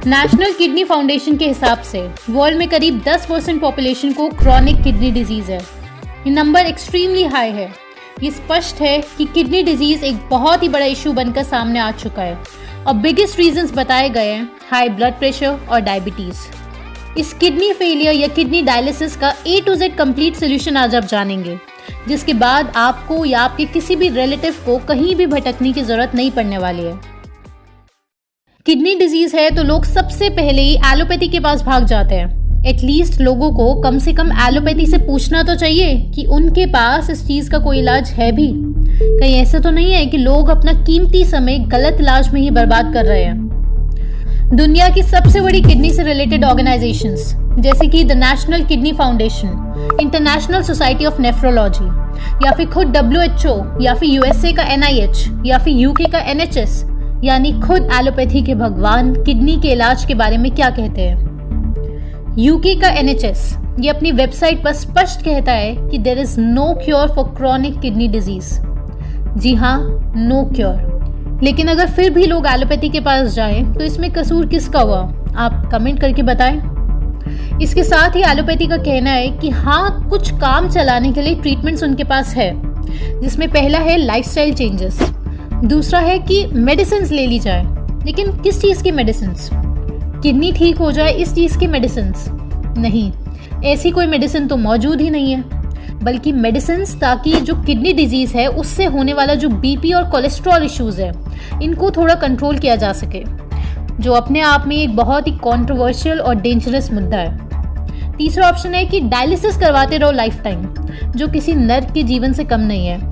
National kidney foundation के हिसाब से वर्ल्ड में करीब 10% पॉपुलेशन को क्रॉनिक किडनी डिजीज है। ये नंबर एक्सट्रीमली हाई है। ये स्पष्ट है कि किडनी डिजीज एक बहुत ही बड़ा इशू बनकर सामने आ चुका है और बिगेस्ट रीजंस बताए गए हैं हाई ब्लड प्रेशर और डायबिटीज। इस किडनी फेलियर या किडनी डायलिसिस का A to Z complete solution आज आप जानेंगे, जिसके बाद आपको या आपके किसी भी रिलेटिव को कहीं भी भटकने की जरूरत नहीं पड़ने वाली है। किडनी डिजीज है तो लोग सबसे पहले ही एलोपैथी के पास भाग जाते हैं। एटलीस्ट लोगों को कम से कम एलोपैथी से पूछना तो चाहिए कि उनके पास इस चीज का कोई इलाज है भी। कहीं ऐसा तो नहीं है कि लोग अपना कीमती समय गलत इलाज में ही बर्बाद कर रहे हैं। दुनिया की सबसे बड़ी किडनी से रिलेटेड ऑर्गेनाइजेशंस जैसे कि the national kidney foundation, international society of nephrology या फिर खुद WHO या फिर USA का NIH या फिर UK का NHS यानी खुद एलोपैथी के भगवान किडनी के इलाज के बारे में क्या कहते हैं। UK का NHS ये अपनी वेबसाइट पर स्पष्ट कहता है कि there is no cure for chronic kidney disease. जी हाँ, नो क्योर। लेकिन अगर फिर भी लोग एलोपैथी के पास जाएं तो इसमें कसूर किसका हुआ, आप कमेंट करके बताएं। इसके साथ ही एलोपैथी का कहना है कि हाँ, कुछ काम चलाने के लिए ट्रीटमेंट्स उनके पास है, जिसमें पहला है लाइफस्टाइल चेंजेस, दूसरा है कि मेडिसिन्स ले ली जाए। लेकिन किस चीज़ की मेडिसिन्स? किडनी ठीक हो जाए इस चीज़ की मेडिसिन्स? नहीं, ऐसी कोई मेडिसिन तो मौजूद ही नहीं है, बल्कि मेडिसिन्स ताकि जो किडनी डिजीज है उससे होने वाला जो BP और कोलेस्ट्रॉल इश्यूज है इनको थोड़ा कंट्रोल किया जा सके, जो अपने आप में एक बहुत ही कंट्रोवर्शियल और डेंजरस मुद्दा है। तीसरा ऑप्शन है कि डायलिसिस करवाते रहो लाइफ टाइम, जो किसी नर्क के जीवन से कम नहीं है।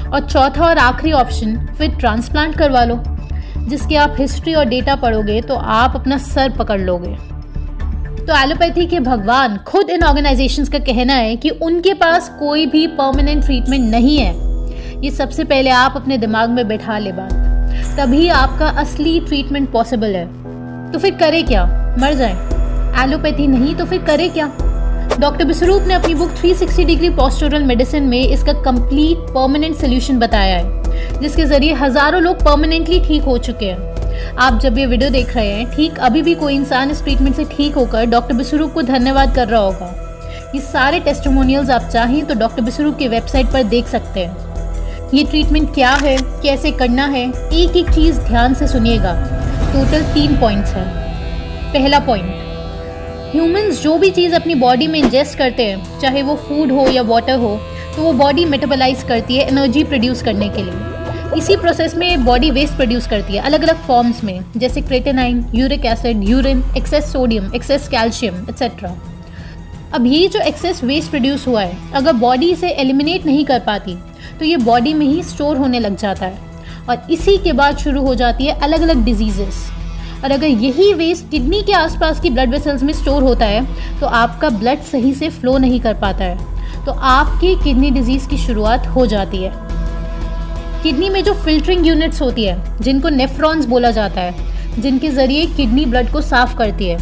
और चौथा और आखिरी ऑप्शन, फिर ट्रांसप्लांट करवा लो, जिसकी आप हिस्ट्री और डेटा पढ़ोगे तो आप अपना सर पकड़ लोगे। तो एलोपैथी के भगवान खुद इन ऑर्गेनाइजेशंस का कहना है कि उनके पास कोई भी परमानेंट ट्रीटमेंट नहीं है। ये सबसे पहले आप अपने दिमाग में बैठा ले बात, तभी आपका असली ट्रीटमेंट पॉसिबल है। तो फिर करे क्या? मर जाए? एलोपैथी नहीं तो फिर करे क्या? डॉक्टर बिस्वरूप ने अपनी बुक 360 डिग्री पोस्चरल मेडिसिन में इसका कंप्लीट परमानेंट सोल्यूशन बताया है, जिसके जरिए हजारों लोग परमानेंटली ठीक हो चुके हैं। आप जब ये वीडियो देख रहे हैं, ठीक अभी भी कोई इंसान इस ट्रीटमेंट से ठीक होकर डॉक्टर बिस्वरूप को धन्यवाद कर रहा होगा। ये सारे टेस्टिमोनियल्स आप चाहें तो डॉक्टर बिस्वरूप की वेबसाइट पर देख सकते हैं। ये ट्रीटमेंट क्या है, कैसे करना है, एक एक चीज़ ध्यान से सुनिएगा। टोटल 3 पॉइंट्स हैं। पहला पॉइंट, ह्यूमंस जो भी चीज़ अपनी बॉडी में इंजेस्ट करते हैं, चाहे वो फूड हो या वाटर हो, तो वो बॉडी मेटाबोलाइज करती है एनर्जी प्रोड्यूस करने के लिए। इसी प्रोसेस में बॉडी वेस्ट प्रोड्यूस करती है अलग अलग फॉर्म्स में, जैसे creatinine, uric acid, urine, excess sodium, excess calcium etcetera. अब ये जो एक्सेस वेस्ट प्रोड्यूस हुआ है, अगर बॉडी इसे एलिमिनेट नहीं कर पाती तो ये बॉडी में ही स्टोर होने लग जाता है और इसी के बाद शुरू हो जाती है अलग अलग डिजीजेस। और अगर यही वेस्ट किडनी के आसपास की ब्लड वेसल्स में स्टोर होता है तो आपका ब्लड सही से फ्लो नहीं कर पाता है, तो आपकी किडनी डिजीज की शुरुआत हो जाती है। किडनी में जो फिल्टरिंग यूनिट्स होती है, जिनको नेफ्रॉन्स बोला जाता है, जिनके जरिए किडनी ब्लड को साफ करती है,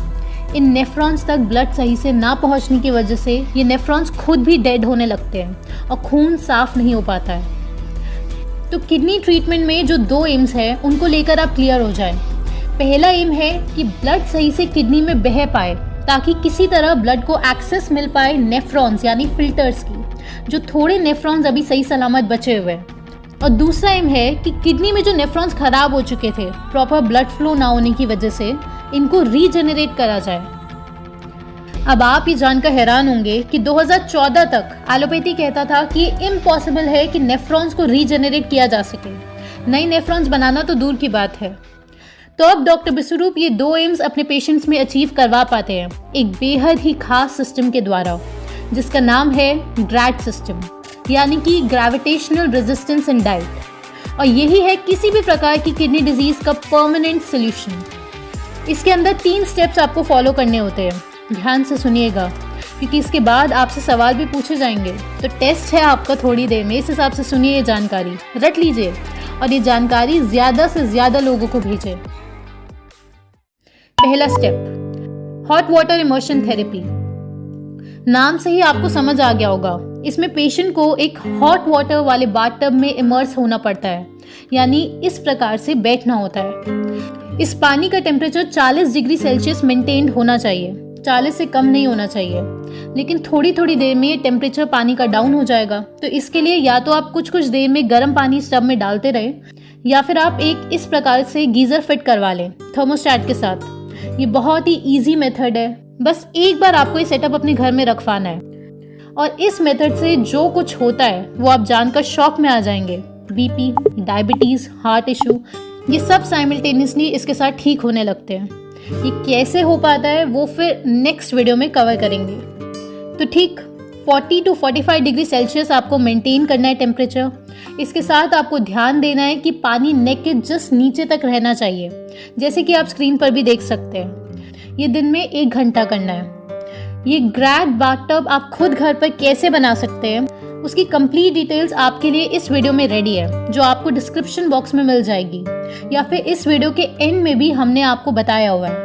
इन नेफ्रॉन्स तक ब्लड सही से ना पहुंचने की वजह से ये नेफ्रॉन्स खुद भी डेड होने लगते हैं और खून साफ नहीं हो पाता है। तो किडनी ट्रीटमेंट में जो 2 एम्स हैं उनको लेकर आप क्लियर हो जाए। पहला एम है कि ब्लड सही से किडनी में बह पाए, ताकि किसी तरह ब्लड को एक्सेस मिल पाए नेफ्रॉन्स यानी फिल्टर्स की, जो थोड़े नेफ्रॉन्स अभी सही सलामत बचे हुए हैं। और दूसरा एम है कि किडनी में जो नेफ्रॉन्स खराब हो चुके थे प्रॉपर ब्लड फ्लो ना होने की वजह से, इनको रीजेनरेट करा जाए। अब आप ये जानकर हैरान होंगे कि 2014 तक एलोपैथी कहता था कि ये इम्पॉसिबल है कि नेफ्रॉन्स को रीजेनरेट किया जा सके। नए नेफ्रॉन्स बनाना तो दूर की बात है। तो अब डॉक्टर बिस्वरूप ये 2 एम्स अपने पेशेंट्स में अचीव करवा पाते हैं एक बेहद ही खास सिस्टम के द्वारा, जिसका नाम है ग्रैड सिस्टम, यानी कि ग्रेविटेशनल रेजिस्टेंस इन डाइट। और यही है किसी भी प्रकार की किडनी डिजीज का परमानेंट सोल्यूशन। इसके अंदर 3 स्टेप्स आपको फॉलो करने होते हैं। ध्यान से सुनिएगा, क्योंकि इसके बाद आपसे सवाल भी पूछे जाएंगे। तो टेस्ट है आपका थोड़ी देर में, इस हिसाब से सुनिए, ये जानकारी रट लीजिए और ये जानकारी ज़्यादा से ज़्यादा लोगों को भेजें। पहला step, hot water immersion therapy. नाम से ही आपको समझ आ गया होगा, इसमें पेशेंट को एक हॉट वाटर वाले बाथटब में इमर्स होना पड़ता है यानी इस प्रकार से बैठना होता है। इस पानी का टेम्परेचर 40 डिग्री सेल्सियस मेंटेन होना चाहिए, 40 से कम नहीं होना चाहिए। लेकिन थोड़ी थोड़ी देर में ये टेम्परेचर पानी का डाउन हो जाएगा, तो इसके लिए या तो आप कुछ कुछ देर में गर्म पानी स्टव में डालते रहें, या फिर आप एक इस प्रकार से गीज़र फिट करवा लें थर्मोस्टेट के साथ। ये बहुत ही ईजी मेथड है, बस एक बार आपको ये सेटअप अपने घर में रखवाना है और इस मेथड से जो कुछ होता है वो आप जानकर शॉक में आ जाएंगे। बीपी, डायबिटीज़, हार्ट इशू, ये सब साइमल्टेनियसली इसके साथ ठीक होने लगते हैं। ये कैसे हो पाता है वो फिर नेक्स्ट वीडियो में कवर करेंगे। तो ठीक 40 to 45 डिग्री सेल्सियस आपको मेंटेन करना है टेम्परेचर। इसके साथ आपको ध्यान देना है कि पानी नेक के जस्ट नीचे तक रहना चाहिए, जैसे कि आप स्क्रीन पर भी देख सकते हैं। ये दिन में 1 घंटा करना है। ये ग्रैड बाथटब आप खुद घर पर कैसे बना सकते हैं उसकी कंप्लीट डिटेल्स आपके लिए इस वीडियो में रेडी है, जो आपको डिस्क्रिप्शन बॉक्स में मिल जाएगी, या फिर इस वीडियो के एंड में भी हमने आपको बताया हुआ है।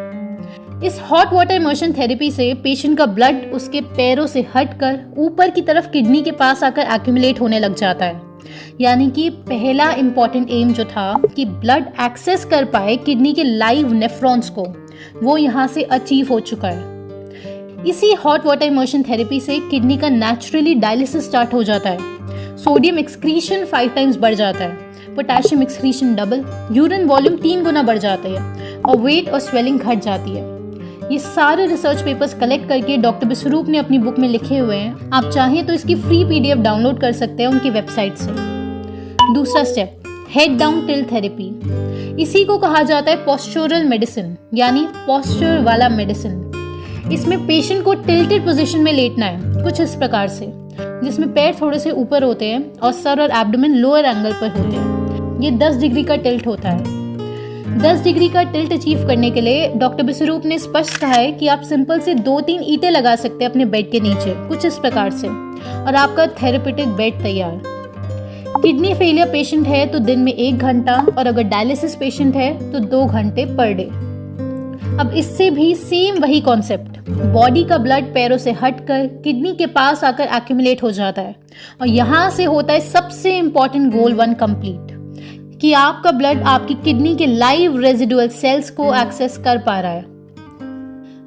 इस हॉट वाटर इमर्शन थेरेपी से पेशेंट का ब्लड उसके पैरों से हटकर ऊपर की तरफ किडनी के पास आकर एक्यूमुलेट होने लग जाता है। यानी कि पहला इंपॉर्टेंट एम जो था कि ब्लड एक्सेस कर पाए किडनी के लाइव नेफ्रॉन्स को, वो यहाँ से अचीव हो चुका है। इसी हॉट वाटर इमर्शन थेरेपी से किडनी का नेचुरली डायलिसिस स्टार्ट हो जाता है। सोडियम एक्सक्रीशन 5 टाइम्स बढ़ जाता है, potassium excretion double, urine volume 3 गुना बढ़ जाता है और वेट और स्वेलिंग घट जाती है। ये सारे रिसर्च पेपर्स कलेक्ट करके डॉक्टर विश्वरूप ने अपनी बुक में लिखे हुए हैं। आप चाहें तो इसकी फ्री PDF डाउनलोड कर सकते हैं उनकी वेबसाइट से। दूसरा step, head down tilt therapy. इसी को कहा जाता है पोस्चरल मेडिसिन, यानी पोस्चर वाला मेडिसिन। इसमें पेशेंट को टिल्टेड पोजीशन में लेटना है, कुछ इस प्रकार से, जिसमें पैर थोड़े से ऊपर होते हैं और सर और एब्डोमेन लोअर एंगल पर होते हैं। ये 10 डिग्री का टिल्ट होता है। 10 डिग्री का टिल्ट अचीव करने के लिए डॉक्टर विश्वरूप ने स्पष्ट कहा है कि आप सिंपल से 2-3 ईंटें लगा सकते हैं अपने बेड के नीचे, कुछ इस प्रकार से, और आपका थेरेपेटिक बेड तैयार। किडनी फेलियर पेशेंट है तो दिन में 1 घंटा, और अगर डायलिसिस पेशेंट है तो 2 घंटे पर डे। अब इससे भी सेम वही कॉन्सेप्ट, बॉडी का ब्लड पैरों से हटकर किडनी के पास आकर एक्यूमुलेट हो जाता है, और यहाँ से होता है सबसे इंपॉर्टेंट गोल 1 कंप्लीट, कि आपका ब्लड आपकी किडनी के लाइव रेजिडुअल सेल्स को एक्सेस कर पा रहा है।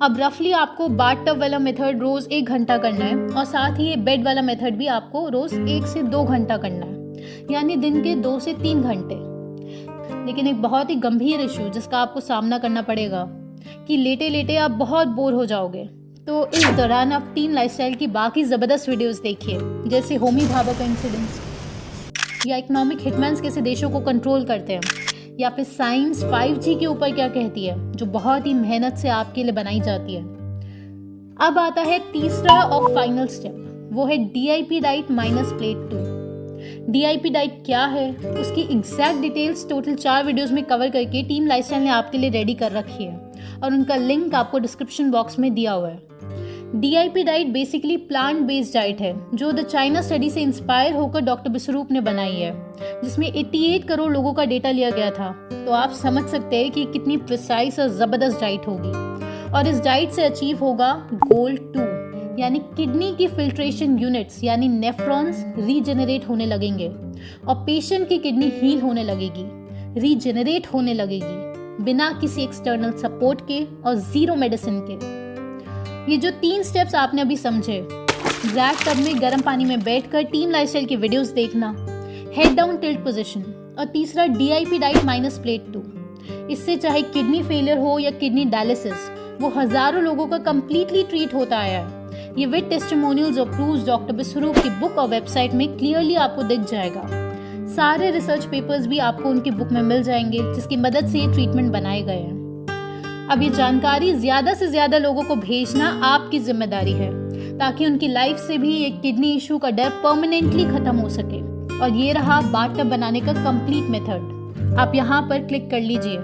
अब रफली आपको बाथटब वाला मेथड रोज 1 घंटा करना है, और साथ ही ये बेड वाला मेथड भी आपको रोज 1 से 2 घंटा करना है, यानी दिन के 2 से 3 घंटे। लेकिन एक बहुत ही गंभीर इशू जिसका आपको सामना करना पड़ेगा कि लेटे लेटे आप बहुत बोर हो जाओगे। तो इस दौरान आप टीन लाइफस्टाइल की बाकी जबरदस्त वीडियोस देखिए, जैसे होमी भाभा का इंसिडेंस, या इकोनॉमिक हिटमैन्स कैसे देशों को कंट्रोल करते हैं, या फिर साइंस 5G के ऊपर क्या कहती है, जो बहुत ही मेहनत से आपके लिए बनाई जाती है। अब आता है तीसरा और फाइनल स्टेप, वो है DIP diet minus plate 2। DIP diet क्या है उसकी एग्जैक्ट डिटेल्स टोटल 4 वीडियोस में कवर करके टीम लाइफस्टाइल ने आपके लिए रेडी कर रखी है, और उनका लिंक आपको डिस्क्रिप्शन बॉक्स में दिया हुआ है। DIP diet basically plant based diet है, जो द चाइना स्टडी से इंस्पायर होकर डॉक्टर विश्वरूप ने बनाई है, जिसमें 88 करोड़ लोगों का डेटा लिया गया था। तो आप समझ सकते हैं कि कितनी प्रिसाइज और जबरदस्त डाइट होगी। और इस डाइट से अचीव होगा गोल 2, यानी किडनी की फिल्ट्रेशन यूनिट्स यानी नेफ्रॉन्स रीजेनरेट होने लगेंगे, और पेशेंट की किडनी हील होने लगेगी, रीजेनरेट होने लगेगी, बिना किसी एक्सटर्नल सपोर्ट के और 0 मेडिसिन के। ये जो 3 स्टेप्स आपने अभी समझे, ग्रैड टब में गर्म पानी में बैठकर टीम लाइफस्टाइल की वीडियोस देखना, हेड डाउन टिल्ट पोजीशन, और तीसरा DIP डाइट माइनस प्लेट 2, इससे चाहे किडनी फेलियर हो या किडनी डायलिसिस, वो हजारों लोगों का कंप्लीटली ट्रीट होता आया है। ये विद टेस्टिमोनियल्स और प्रूफ्स डॉक्टर विश्वरूप की बुक और वेबसाइट में क्लियरली आपको दिख जाएगा। सारे रिसर्च पेपर्स भी आपको उनकी बुक में मिल जाएंगे, जिसकी मदद से ये ट्रीटमेंट बनाए गए हैं। अब ये जानकारी ज्यादा से ज्यादा लोगों को भेजना आपकी जिम्मेदारी है, ताकि उनकी लाइफ से भी एक किडनी इशू का डर परमानेंटली खत्म हो सके। और ये रहा बाथटब बनाने का कंप्लीट मेथड। आप यहाँ पर क्लिक कर लीजिए।